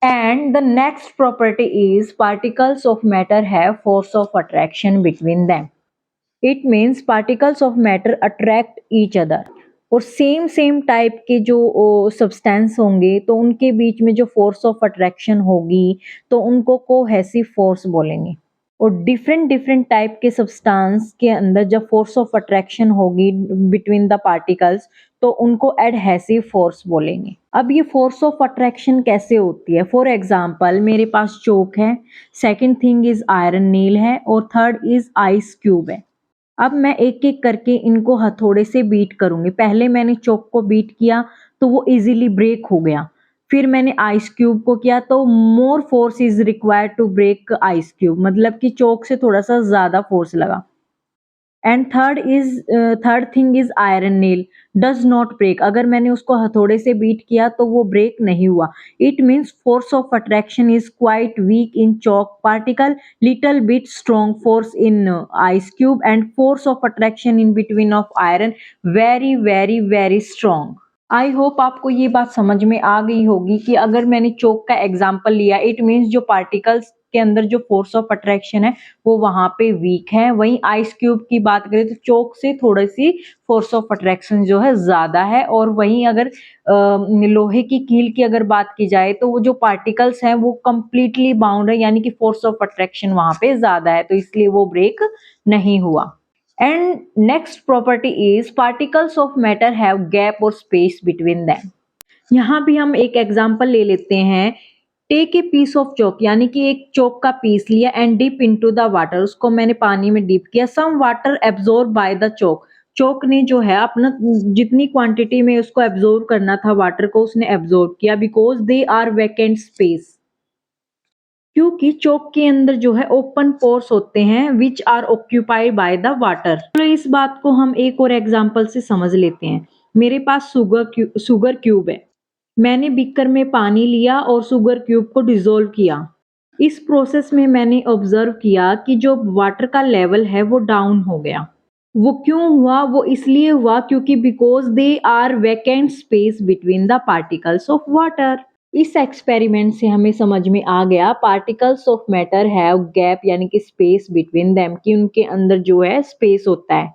And the next property is particles of matter have force of attraction between them. It means particles of matter attract each other. और same type के जो substance होंगे तो उनके बीच में जो force of attraction होगी तो उनको कोहेसिव फोर्स बोलेंगे। और डिफरेंट डिफरेंट टाइप के सब्सटेंस के अंदर जब फोर्स ऑफ अट्रैक्शन होगी बिटवीन द पार्टिकल्स तो उनको एडहेसिव फोर्स बोलेंगे। अब ये फोर्स ऑफ अट्रैक्शन कैसे होती है? फॉर एग्जांपल मेरे पास चोक है, सेकंड थिंग इज आयरन नील है और थर्ड इज आइस क्यूब है। अब मैं एक एक करके इनको हथौड़े से बीट करूंगी। पहले मैंने चोक को बीट किया तो वो इजीली ब्रेक हो गया। फिर मैंने आइस क्यूब को किया तो more force is required to break ice cube, मतलब कि चोक से थोड़ा सा ज्यादा फोर्स लगा। And third thing is iron nail does not break. अगर मैंने उसको हथौड़े से बीट किया तो वो ब्रेक नहीं हुआ। It means force of attraction is quite weak in chalk particle, little bit strong force in ice cube and force of attraction in between of iron very very very strong. I hope आपको ये बात समझ में आ गई होगी कि अगर मैंने चोक का एग्जाम्पल लिया इट मीन्स जो पार्टिकल्स के अंदर जो फोर्स ऑफ अट्रैक्शन है वो वहां पे वीक है। वहीं आइस क्यूब की बात करें तो चोक से थोड़ी सी फोर्स ऑफ अट्रैक्शन जो है ज्यादा है। और वहीं अगर लोहे की कील की अगर बात की जाए तो वो जो पार्टिकल्स हैं वो कंप्लीटली बाउंड है, यानी कि फोर्स ऑफ अट्रैक्शन वहां पे ज्यादा है तो इसलिए वो ब्रेक नहीं हुआ। And next property is particles of matter have gap or space between them. यहाँ भी हम एक एग्जाम्पल ले लेते हैं। Take a piece of chalk, यानी कि एक चौक का पीस लिया and dip into the water, उसको मैंने पानी में डिप किया। Some water absorb by the chalk, chalk ने जो है अपना जितनी क्वांटिटी में उसको एब्जॉर्ब करना था वाटर को उसने एब्जॉर्ब किया because they are vacant space, क्योंकि चौक के अंदर जो है ओपन पोर्स होते हैं which are occupied by the water. तो इस बात को हम एक और एग्जांपल से समझ लेते हैं। मेरे पास शुगर क्यूब है, मैंने बीकर में पानी लिया और शुगर क्यूब को डिसोल्व किया। इस प्रोसेस में मैंने ऑब्जर्व किया कि जो वाटर का लेवल है वो डाउन हो गया। वो क्यों हुआ? वो इसलिए हुआ क्योंकि because they are vacant space between the particles of water. इस एक्सपेरिमेंट से हमें समझ में आ गया particles of matter have gap, यानी कि स्पेस बिटवीन देम, कि उनके अंदर जो है स्पेस होता है।